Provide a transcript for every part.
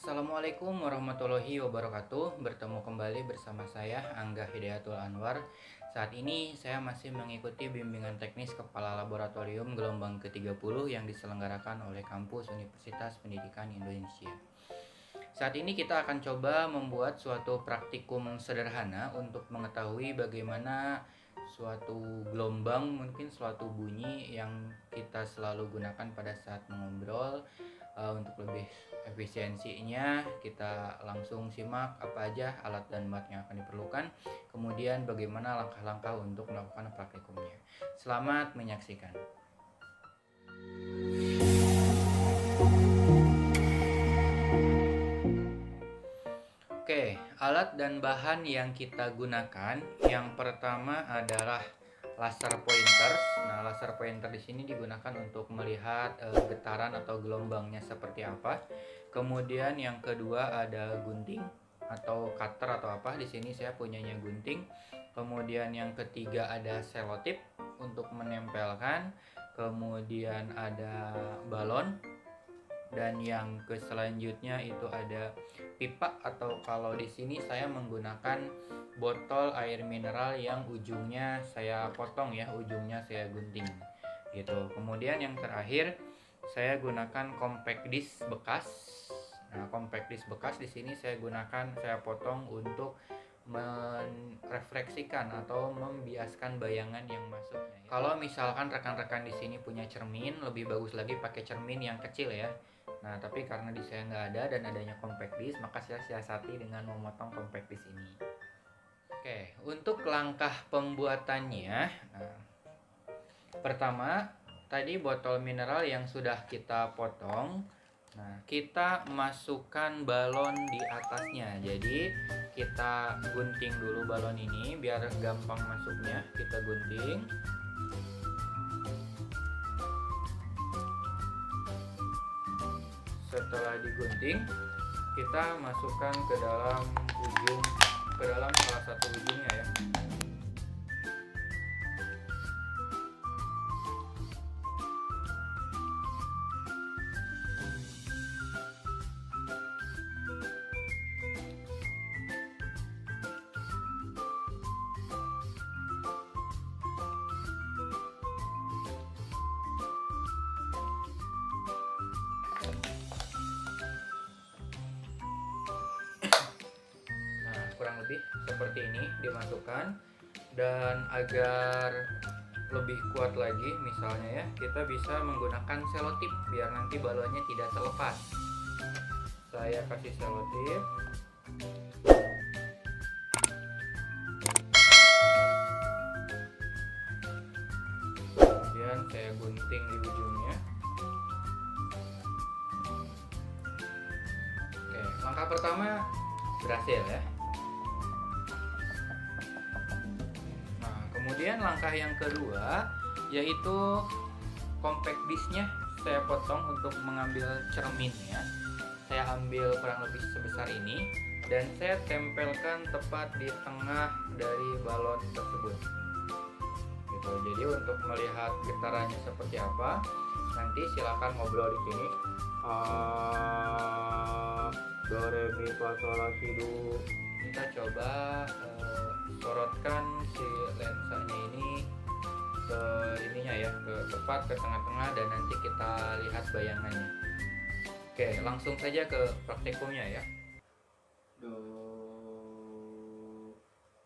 Assalamualaikum warahmatullahi wabarakatuh. Bertemu kembali bersama saya Angga Hidayatul Anwar. Saat ini saya masih mengikuti bimbingan teknis Kepala Laboratorium gelombang ke-30 yang diselenggarakan oleh Kampus Universitas Pendidikan Indonesia. Saat ini kita akan coba membuat suatu praktikum sederhana untuk mengetahui bagaimana suatu gelombang, mungkin suatu bunyi yang kita selalu gunakan pada saat mengobrol. Untuk lebih efisiensinya, kita langsung simak apa aja alat dan mat yang akan diperlukan, kemudian bagaimana langkah-langkah untuk melakukan praktikumnya. Selamat menyaksikan. Oke, alat dan bahan yang kita gunakan, yang pertama adalah laser pointer. Nah, laser pointer di sini digunakan untuk melihat getaran atau gelombangnya seperti apa. Kemudian yang kedua ada gunting atau cutter atau apa. Di sini saya punyanya gunting. Kemudian yang ketiga ada selotip untuk menempelkan. Kemudian ada balon. Dan yang selanjutnya itu ada pipa, atau kalau di sini saya menggunakan botol air mineral yang ujungnya saya potong ya, ujungnya saya gunting gitu. Kemudian yang terakhir saya gunakan compact disc bekas. Nah, compact disc bekas di sini saya gunakan, saya potong untuk merefleksikan atau membiaskan bayangan yang masuknya ya. Kalau misalkan rekan-rekan di sini punya cermin, lebih bagus lagi pakai cermin yang kecil ya. Nah, tapi karena di saya nggak ada dan adanya compact disc, maka saya siasati dengan memotong compact disc ini. Oke, untuk langkah pembuatannya, nah, pertama tadi botol mineral yang sudah kita potong. Nah, kita masukkan balon di atasnya. Jadi, kita gunting dulu balon ini biar gampang masuknya. Kita gunting. Setelah digunting, kita masukkan ke dalam salah satu ujungnya ya. Kurang lebih seperti ini dimasukkan, dan agar lebih kuat lagi misalnya ya, kita bisa menggunakan selotip biar nanti balonnya tidak terlepas. Saya kasih selotip. Kemudian saya gunting di ujungnya. Oke, langkah pertama berhasil ya. Kemudian langkah yang kedua yaitu compact disc-nya saya potong untuk mengambil cerminnya. Saya ambil kurang lebih sebesar ini dan saya tempelkan tepat di tengah dari balon tersebut. Gitu. Jadi untuk melihat getarannya seperti apa, nanti silakan ngobrol di sini. Do re mi fa sol la si do. Kita coba sorotkan si lensanya ini ke ininya ya, ke tepat ke tengah-tengah, dan nanti kita lihat bayangannya. Oke, langsung saja ke praktikumnya ya. Do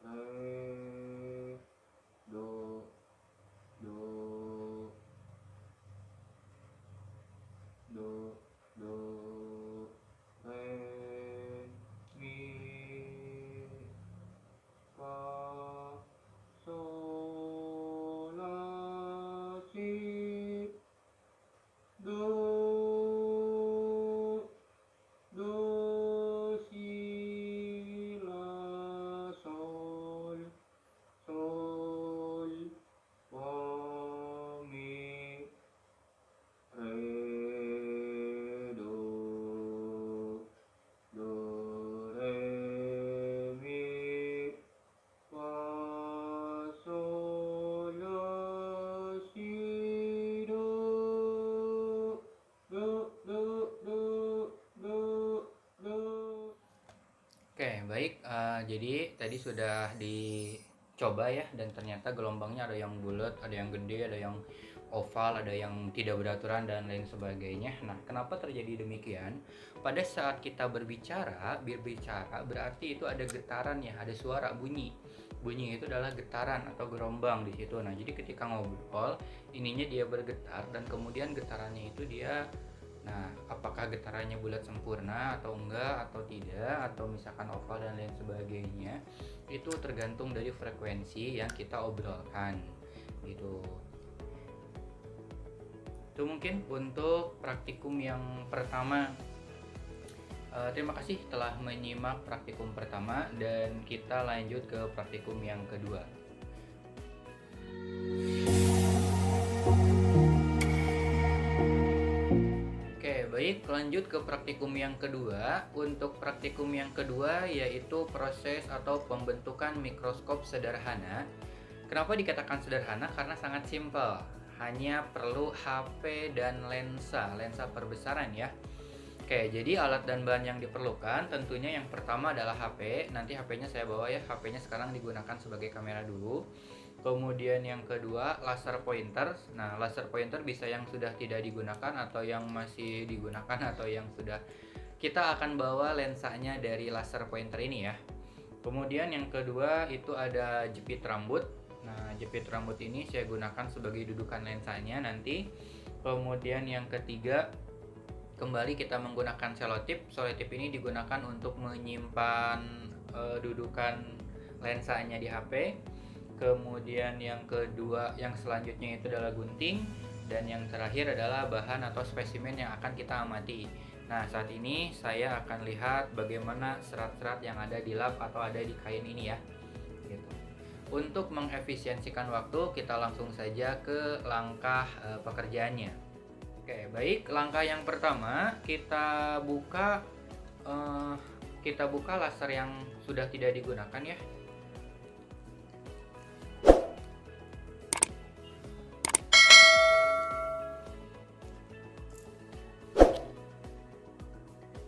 re do do do do re mi fa sol la si do do si baik, jadi tadi sudah dicoba ya, dan ternyata gelombangnya ada yang bulat, ada yang gede, ada yang oval, ada yang tidak beraturan dan lain sebagainya. Nah, kenapa terjadi demikian? Pada saat kita berbicara berarti itu ada getaran ya, ada suara bunyi. Bunyi itu adalah getaran atau gelombang di situ. Nah, jadi ketika ngobrol, ininya dia bergetar dan kemudian getarannya itu dia. Nah, apakah getarannya bulat sempurna atau enggak atau tidak atau misalkan oval dan lain sebagainya, itu tergantung dari frekuensi yang kita obrolkan gitu. Itu mungkin untuk praktikum yang pertama. Terima kasih telah menyimak praktikum pertama dan kita lanjut ke praktikum yang kedua. Baik, lanjut ke praktikum yang kedua. Untuk praktikum yang kedua yaitu proses atau pembentukan mikroskop sederhana. Kenapa dikatakan sederhana? Karena sangat simpel. Hanya perlu HP dan lensa perbesaran ya. Oke, jadi alat dan bahan yang diperlukan tentunya yang pertama adalah HP. Nanti HP-nya saya bawa ya. HP-nya sekarang digunakan sebagai kamera dulu. Kemudian yang kedua, laser pointer. Nah, laser pointer bisa yang sudah tidak digunakan atau yang masih digunakan atau yang sudah. Kita akan bawa lensanya dari laser pointer ini ya. Kemudian yang kedua itu ada jepit rambut. Nah, jepit rambut ini saya gunakan sebagai dudukan lensanya nanti. Kemudian yang ketiga, kembali kita menggunakan selotip. Selotip ini digunakan untuk menyimpan dudukan lensanya di HP. Kemudian yang kedua, yang selanjutnya itu adalah gunting. Dan yang terakhir adalah bahan atau spesimen yang akan kita amati. Nah, saat ini saya akan lihat bagaimana serat-serat yang ada di lap atau ada di kain ini ya gitu. Untuk mengefisiensikan waktu, kita langsung saja ke langkah pekerjaannya. Oke, baik. Langkah yang pertama, kita buka laser yang sudah tidak digunakan ya.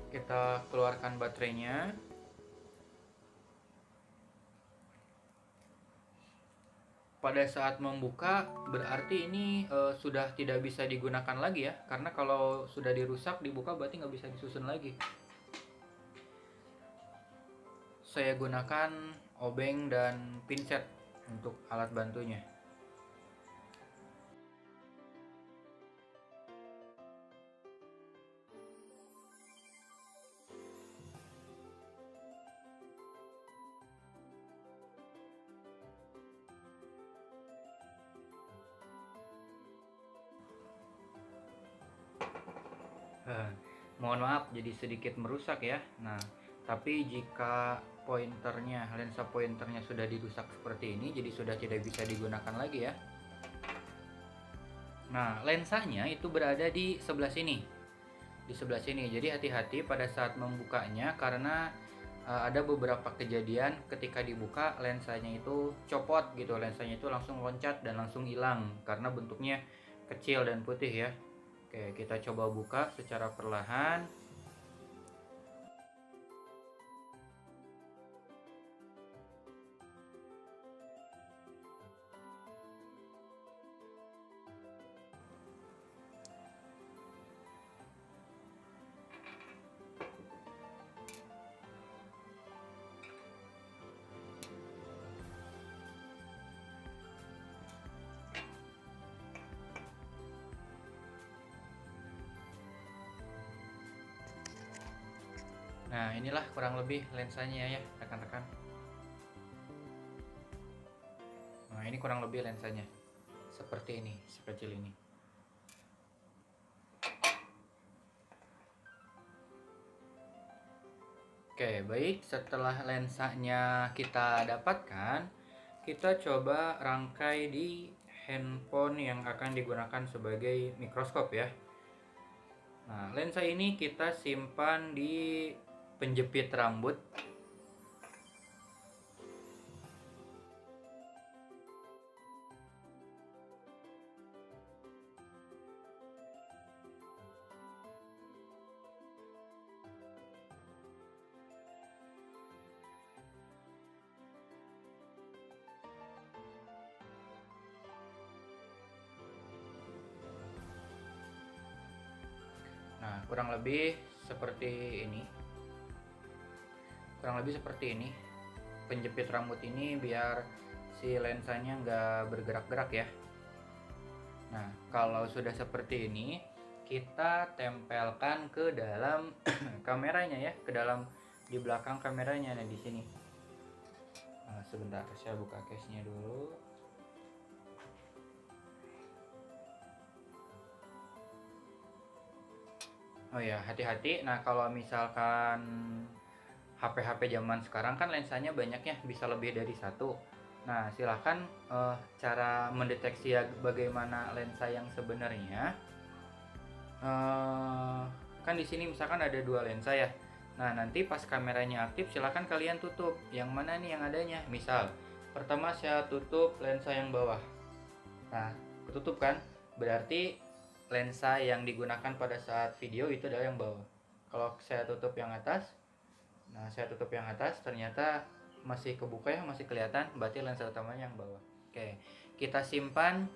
Kita keluarkan baterainya. Pada saat membuka berarti ini sudah tidak bisa digunakan lagi ya, karena kalau sudah dirusak dibuka berarti nggak bisa disusun lagi. Saya gunakan obeng dan pinset untuk alat bantunya. Mohon maaf jadi sedikit merusak ya. Nah, tapi jika lensa pointernya sudah dirusak seperti ini, jadi sudah tidak bisa digunakan lagi ya. Nah, lensanya itu berada di sebelah sini. Di sebelah sini. Jadi hati-hati pada saat membukanya karena ada beberapa kejadian ketika dibuka lensanya itu copot gitu. Lensanya itu langsung loncat dan langsung hilang karena bentuknya kecil dan putih ya. Oke, kita coba buka secara perlahan. Nah, inilah kurang lebih lensanya ya, rekan-rekan. Nah, ini kurang lebih lensanya. Seperti ini, sekecil ini. Oke, baik. Setelah lensanya kita dapatkan, kita coba rangkai di handphone yang akan digunakan sebagai mikroskop ya. Nah, lensa ini kita simpan di penjepit rambut. kurang lebih seperti ini. Penjepit rambut ini biar si lensanya nggak bergerak-gerak ya. Nah, kalau sudah seperti ini, kita tempelkan ke dalam kameranya ya, ke dalam di belakang kameranya. Nah, di sini. Nah, sebentar, saya buka case-nya dulu. Oh ya, hati-hati. Nah, kalau misalkan HP-HP zaman sekarang kan lensanya banyak ya, bisa lebih dari satu. Nah, silahkan cara mendeteksi bagaimana lensa yang sebenarnya. Kan di sini misalkan ada dua lensa ya. Nah, nanti pas kameranya aktif silahkan kalian tutup. Yang mana nih yang adanya? Misal, pertama saya tutup lensa yang bawah. Nah, ketutup kan? Berarti lensa yang digunakan pada saat video itu adalah yang bawah. Kalau saya tutup yang atas, ternyata masih kebuka ya, masih kelihatan, berarti lensa utamanya yang bawah. Oke, kita simpan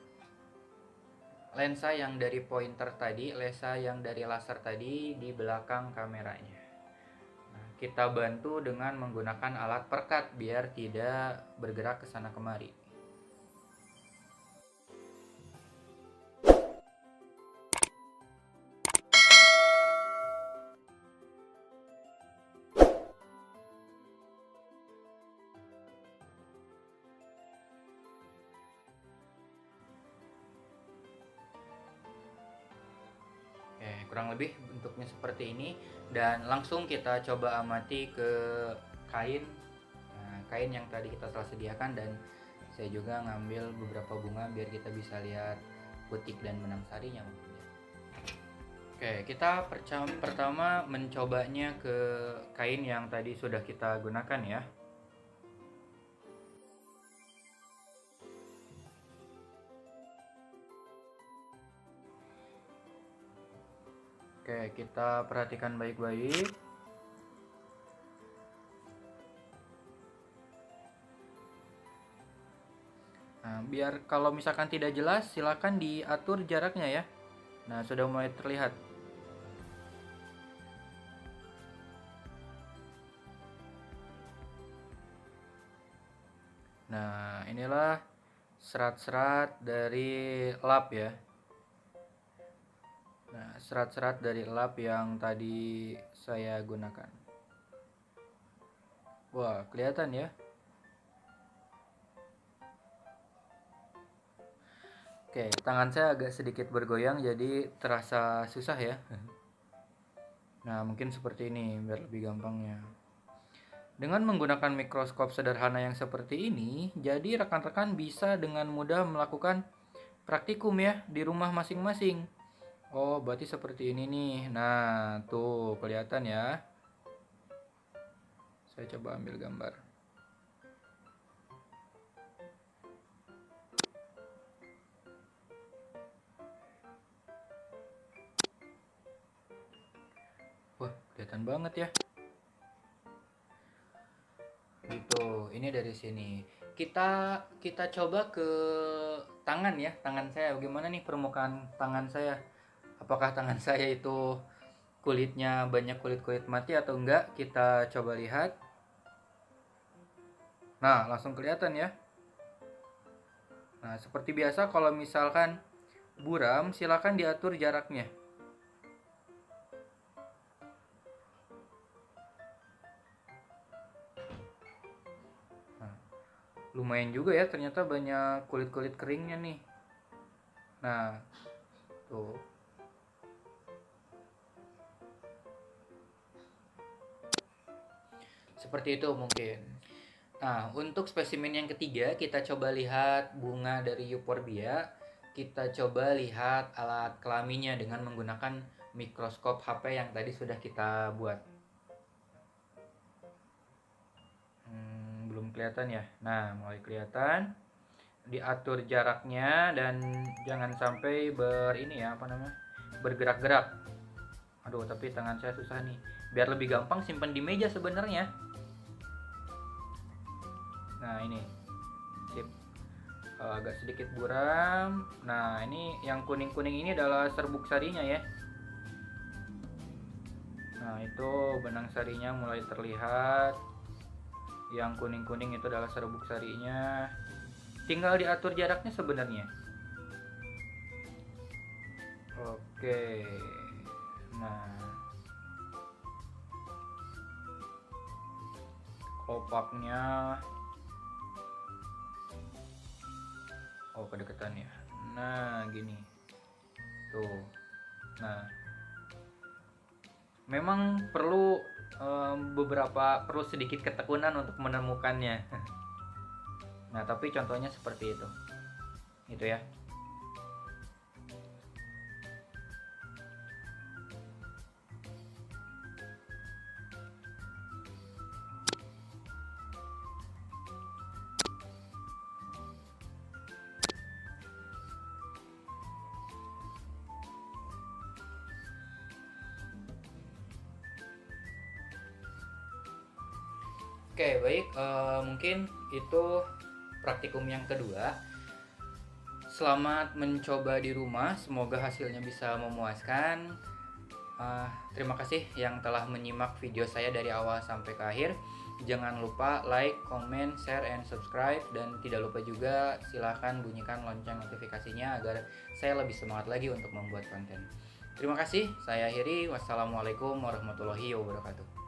lensa yang dari pointer tadi, lensa yang dari laser tadi di belakang kameranya. Nah, kita bantu dengan menggunakan alat perkat biar tidak bergerak ke sana kemari. Kurang lebih bentuknya seperti ini, dan langsung kita coba amati ke kain. Nah, kain yang tadi kita telah sediakan, dan saya juga ngambil beberapa bunga biar kita bisa lihat butik dan benang sarinya. Oke, kita pertama mencobanya ke kain yang tadi sudah kita gunakan ya. Oke, kita perhatikan baik-baik. Nah, biar kalau misalkan tidak jelas, silakan diatur jaraknya ya. Nah, sudah mulai terlihat. Nah, inilah serat-serat dari lap ya. Nah, serat-serat dari lap yang tadi saya gunakan. Wah, kelihatan ya. Oke, tangan saya agak sedikit bergoyang jadi terasa susah ya. Nah, mungkin seperti ini biar lebih gampangnya. Dengan menggunakan mikroskop sederhana yang seperti ini, jadi rekan-rekan bisa dengan mudah melakukan praktikum ya di rumah masing-masing. Oh, berarti seperti ini nih. Nah, tuh kelihatan ya. Saya coba ambil gambar. Wah, kelihatan banget ya. Gitu, ini dari sini. Kita coba ke tangan ya, tangan saya. Bagaimana nih permukaan tangan saya? Apakah tangan saya itu kulitnya banyak kulit-kulit mati atau enggak? Kita coba lihat. Nah, langsung kelihatan ya. Nah, seperti biasa kalau misalkan buram, silakan diatur jaraknya. Nah, lumayan juga ya, ternyata banyak kulit-kulit keringnya nih. Nah, tuh. Seperti itu mungkin. Nah, untuk spesimen yang ketiga, kita coba lihat bunga dari Euphorbia. Kita coba lihat alat kelaminnya dengan menggunakan mikroskop HP yang tadi sudah kita buat. Belum kelihatan ya. Nah, mulai kelihatan. Diatur jaraknya dan jangan sampai bergerak-gerak. Aduh, tapi tangan saya susah nih. Biar lebih gampang simpan di meja sebenarnya. Nah, ini. Sip. Agak sedikit buram. Nah, ini yang kuning-kuning ini adalah serbuk sarinya ya. Nah, itu benang sarinya mulai terlihat. Yang kuning-kuning itu adalah serbuk sarinya. Tinggal diatur jaraknya sebenarnya. Oke. Nah, kelopaknya, oh kedekatan ya. Nah, gini. Tuh. Nah, memang perlu perlu sedikit ketekunan untuk menemukannya. Nah, tapi contohnya seperti itu. Itu ya. Oke, baik. Mungkin itu praktikum yang kedua. Selamat mencoba di rumah. Semoga hasilnya bisa memuaskan. Terima kasih yang telah menyimak video saya dari awal sampai ke akhir. Jangan lupa like, comment, share, and subscribe. Dan tidak lupa juga silahkan bunyikan lonceng notifikasinya agar saya lebih semangat lagi untuk membuat konten. Terima kasih. Saya akhiri. Wassalamualaikum warahmatullahi wabarakatuh.